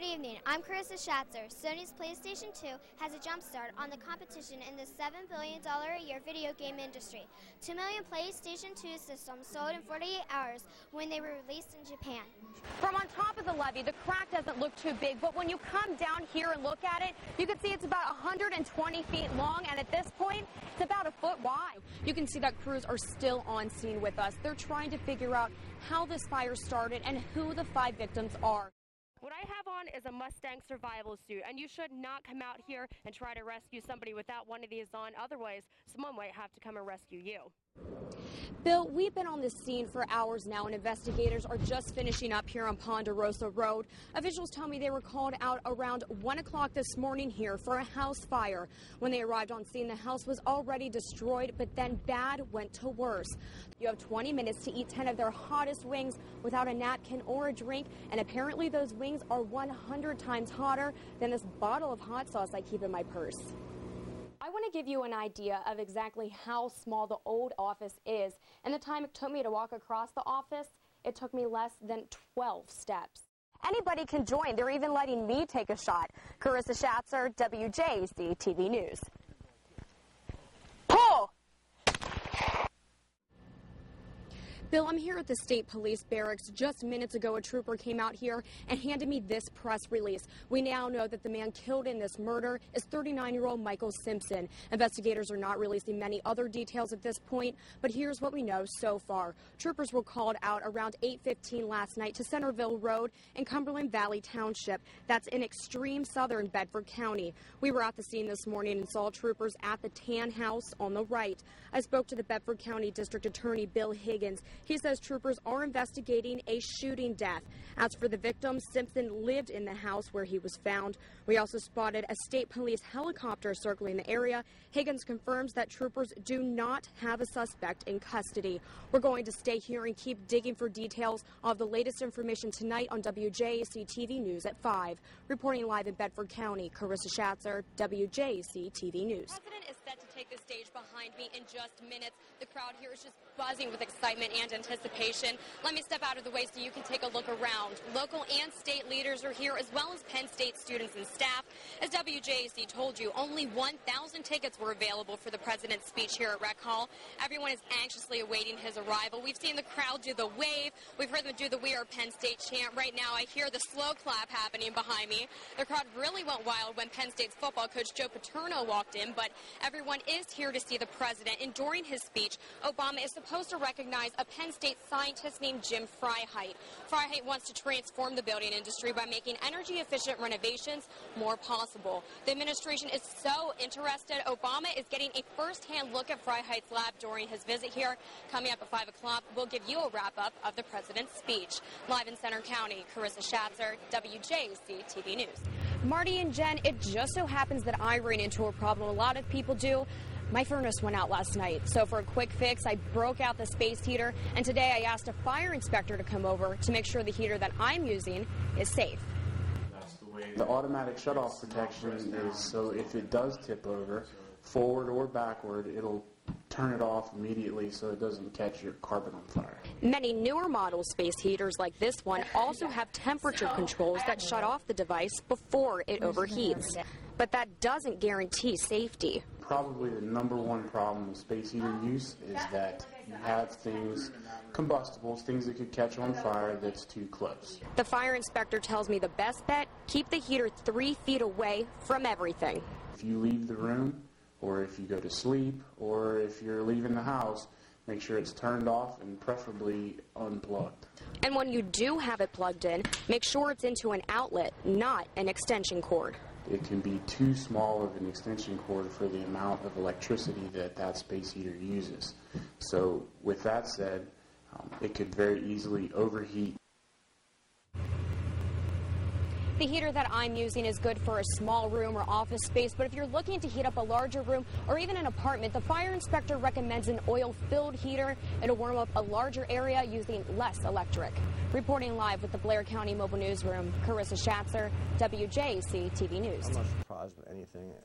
Good evening. I'm Karissa Shatzer. Sony's PlayStation 2 has a jump start on the competition in the $7 billion a year video game industry. 2 million PlayStation 2 systems sold in 48 hours when they were released in Japan. From on top of the levee, the crack doesn't look too big, but when you come down here and look at it, you can see it's about 120 feet long, and at this point, it's about a foot wide. You can see that crews are still on scene with us. They're trying to figure out how this fire started and who the 5 victims are. What I have on is a Mustang survival suit, and you should not come out here and try to rescue somebody without one of these on. Otherwise, someone might have to come and rescue you. Bill, we've been on this scene for hours now, and investigators are just finishing up here on Ponderosa Road. Officials tell me they were called out around 1 o'clock this morning here for a house fire. When they arrived on scene, the house was already destroyed, but then bad went to worse. You have 20 minutes to eat 10 of their hottest wings without a napkin or a drink, and apparently those wings are 100 times hotter than this bottle of hot sauce I keep in my purse. I want to give you an idea of exactly how small the old office is, and the time it took me to walk across the office, it took me less than 12 steps. Anybody can join. They're even letting me take a shot. Karissa Shatzer, WJAC TV News. Pull! Bill, I'm here at the State Police Barracks. Just minutes ago, a trooper came out here and handed me this press release. We now know that the man killed in this murder is 39-year-old Michael Simpson. Investigators are not releasing many other details at this point, but here's what we know so far. Troopers were called out around 8:15 last night to Centerville Road in Cumberland Valley Township. That's in extreme southern Bedford County. We were at the scene this morning and saw troopers at the tan house on the right. I spoke to the Bedford County District Attorney Bill Higgins. He says troopers are investigating a shooting death. As for the victim, Simpson lived in the house where he was found. We also spotted a state police helicopter circling the area. Higgins confirms that troopers do not have a suspect in custody. We're going to stay here and keep digging for details of the latest information tonight on WJAC TV News at 5. Reporting live in Bedford County, Karissa Shatzer, WJAC TV News. The president is set to take the stage behind me in just minutes. The crowd here is just buzzing with excitement and anticipation. Let me step out of the way so you can take a look around. Local and state leaders are here, as well as Penn State students and staff. As WJAC told you, only 1,000 tickets were available for the president's speech here at Rec Hall. Everyone is anxiously awaiting his arrival. We've seen the crowd do the wave. We've heard them do the "We Are Penn State" chant. Right now, I hear the slow clap happening behind me. The crowd really went wild when Penn State's football coach Joe Paterno walked in, but everyone is here to see the president. And during his speech, Obama is supposed to recognize a Penn State scientist named Jim Freiheit. Freiheit wants to transform the building industry by making energy-efficient renovations more possible. The administration is so interested. Obama is getting a first-hand look at Freiheit's lab during his visit here. Coming up at 5 o'clock, we'll give you a wrap-up of the president's speech. Live in Center County, Karissa Shatzer, WJAC TV News. Marty and Jen, it just so happens that I ran into a problem a lot of people do. My furnace went out last night, so for a quick fix, I broke out the space heater, and today I asked a fire inspector to come over to make sure the heater that I'm using is safe. The automatic shutoff protection is so if it does tip over, forward or backward, it'll turn it off immediately so it doesn't catch your carpet on fire. Many newer model space heaters like this one also have temperature controls that shut off the device before it overheats. But that doesn't guarantee safety. Probably the number one problem with space heater use is that you have things, combustibles, things that could catch on fire that's too close. The fire inspector tells me the best bet, keep the heater 3 feet away from everything. If you leave the room, or if you go to sleep, or if you're leaving the house, make sure it's turned off and preferably unplugged. And when you do have it plugged in, make sure it's into an outlet, not an extension cord. It can be too small of an extension cord for the amount of electricity that space heater uses. So with that said, it could very easily overheat. The heater that I'm using is good for a small room or office space, but if you're looking to heat up a larger room or even an apartment, the fire inspector recommends an oil-filled heater. It'll warm up a larger area using less electric. Reporting live with the Blair County Mobile Newsroom, Karissa Shatzer, WJAC TV News. surprised with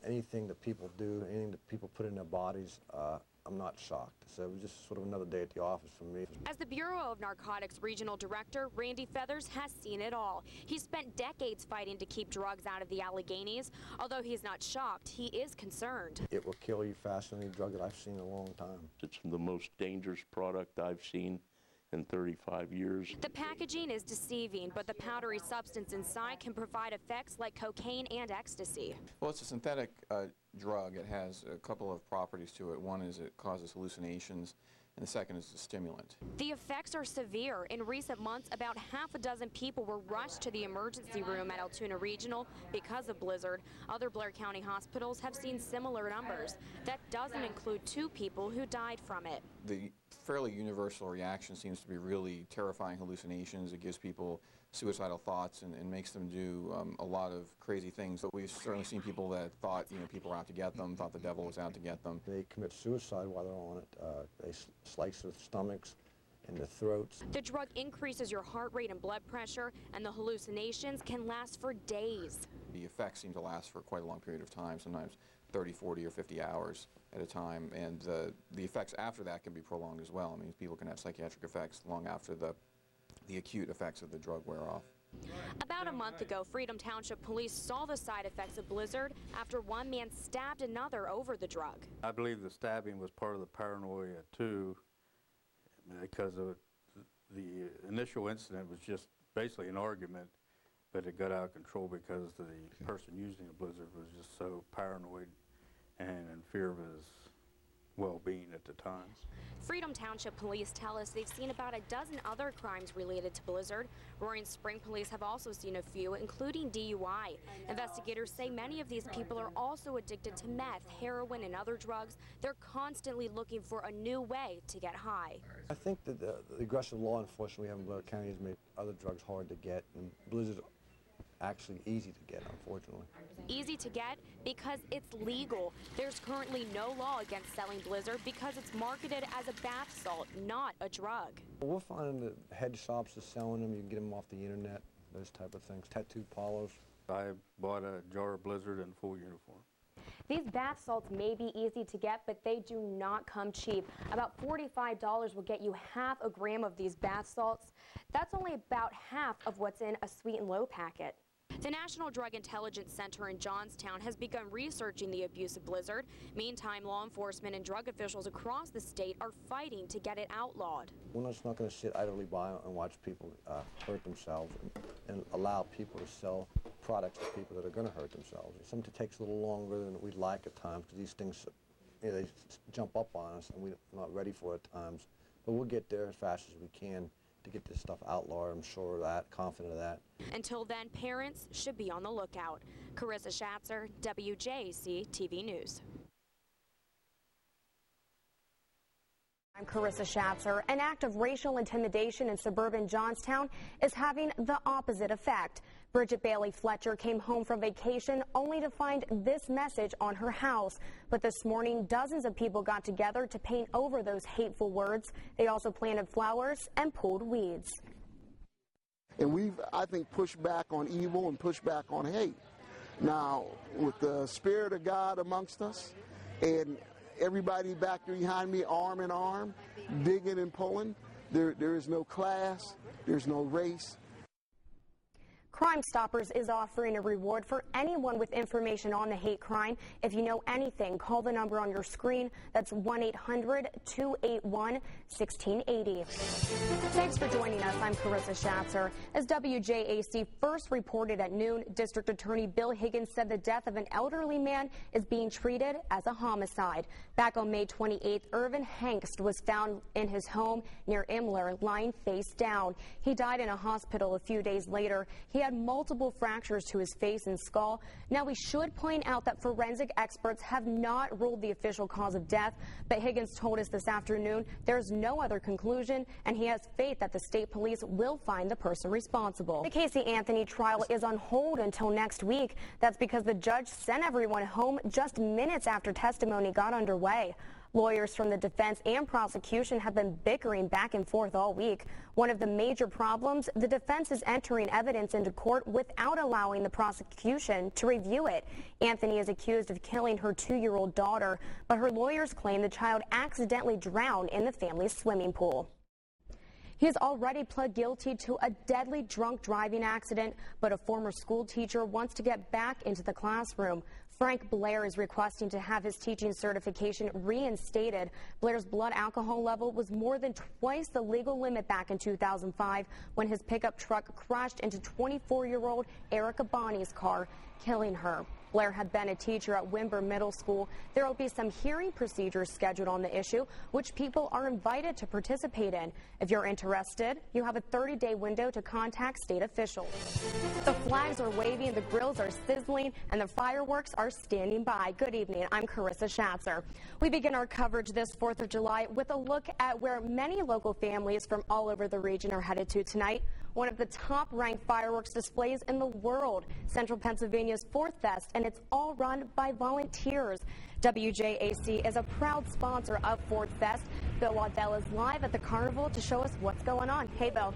anything that people do, anything that people put in their bodies. I'm not shocked. So it was just sort of another day at the office for me. As the Bureau of Narcotics Regional Director, Randy Feathers has seen it all. He spent decades fighting to keep drugs out of the Alleghenies. Although he's not shocked, he is concerned. It will kill you faster than any drug that I've seen in a long time. It's the most dangerous product I've seen in 35 years. The packaging is deceiving, but the powdery substance inside can provide effects like cocaine and ecstasy. Well, it's a synthetic drug. It has a couple of properties to it. One is it causes hallucinations, and the second is a stimulant. The effects are severe. In recent months, about half a dozen people were rushed to the emergency room at Altoona Regional because of Blizzard. Other Blair County hospitals have seen similar numbers. That doesn't include 2 people who died from it. The fairly universal reaction seems to be really terrifying hallucinations. It gives people suicidal thoughts and makes them do a lot of crazy things. But we've certainly seen people that thought, people were out to get them, thought the devil was out to get them. They commit suicide while they're on it. They slice their stomachs and their throats. The drug increases your heart rate and blood pressure, and the hallucinations can last for days. The effects seem to last for quite a long period of time, sometimes 30, 40, or 50 hours at a time, and the effects after that can be prolonged as well. I mean, people can have psychiatric effects long after the acute effects of the drug wear off. About a month ago, Freedom Township police saw the side effects of Blizzard after one man stabbed another over the drug. I believe the stabbing was part of the paranoia too, because of the initial incident was just basically an argument, but it got out of control because the person using the Blizzard was just so paranoid and in fear of his well-being at the time. Freedom Township police tell us they've seen about a dozen other crimes related to Blizzard. Roaring Spring police have also seen a few, including DUI. Investigators say many of these people are also addicted to meth, heroin, and other drugs. They're constantly looking for a new way to get high. I think that the aggressive law enforcement we have in Blair County has made other drugs hard to get, and Blizzard actually easy to get, unfortunately. Easy to get because it's legal. There's currently no law against selling Blizzard because it's marketed as a bath salt, not a drug. We're finding that head shops are selling them. You can get them off the internet, those type of things. Tattoo parlors. I bought a jar of Blizzard in full uniform. These bath salts may be easy to get, but they do not come cheap. About $45 will get you half a gram of these bath salts. That's only about half of what's in a Sweet and Low packet. The National Drug Intelligence Center in Johnstown has begun researching the abuse of Blizzard. Meantime, law enforcement and drug officials across the state are fighting to get it outlawed. We're just not going to sit idly by and watch people hurt themselves and allow people to sell products to people that are going to hurt themselves. Sometimes it takes a little longer than we'd like at times because these things, they jump up on us and we're not ready for it at times. But we'll get there as fast as we can to get this stuff outlawed. I'm sure of that, confident of that. Until then, parents should be on the lookout. Karissa Shatzer, WJAC TV News. I'm Karissa Shatzer. An act of racial intimidation in suburban Johnstown is having the opposite effect. Bridget Bailey Fletcher came home from vacation only to find this message on her house. But this morning, dozens of people got together to paint over those hateful words. They also planted flowers and pulled weeds. And we've, I think, pushed back on evil and pushed back on hate. Now, with the Spirit of God amongst us and everybody back behind me, arm in arm, digging and pulling, there is no class, there's no race. Crime Stoppers is offering a reward for anyone with information on the hate crime. If you know anything, call the number on your screen. That's 1-800-281-1680. Thanks for joining us. I'm Karissa Shatzer. As WJAC first reported at noon, District Attorney Bill Higgins said the death of an elderly man is being treated as a homicide. Back on May 28th, Irvin Hengst was found in his home near Imler, lying face down. He died in a hospital a few days later. He had multiple fractures to his face and skull. Now, we should point out that forensic experts have not ruled the official cause of death, but Higgins told us this afternoon there's no other conclusion, and he has faith that the state police will find the person responsible. The Casey Anthony trial is on hold until next week. That's because the judge sent everyone home just minutes after testimony got underway. Lawyers from the defense and prosecution have been bickering back and forth all week. One of the major problems, the defense is entering evidence into court without allowing the prosecution to review it. Anthony is accused of killing her 2-year-old daughter, but her lawyers claim the child accidentally drowned in the family's swimming pool. He has already pled guilty to a deadly drunk driving accident, but a former school teacher wants to get back into the classroom. Frank Blair is requesting to have his teaching certification reinstated. Blair's blood alcohol level was more than twice the legal limit back in 2005 when his pickup truck crashed into 24-year-old Erica Bonney's car, killing her. Blair had been a teacher at Wimber Middle School. There will be some hearing procedures scheduled on the issue, which people are invited to participate in. If you're interested, you have a 30-day window to contact state officials. The flags are waving, the grills are sizzling, and the fireworks are standing by. Good evening. I'm Karissa Shatzer. We begin our coverage this 4th of July with a look at where many local families from all over the region are headed to tonight. One of the top-ranked fireworks displays in the world, Central Pennsylvania's 4th Fest, and it's all run by volunteers. WJAC is a proud sponsor of 4th Fest. Bill Waddell is live at the carnival to show us what's going on. Hey, Bill.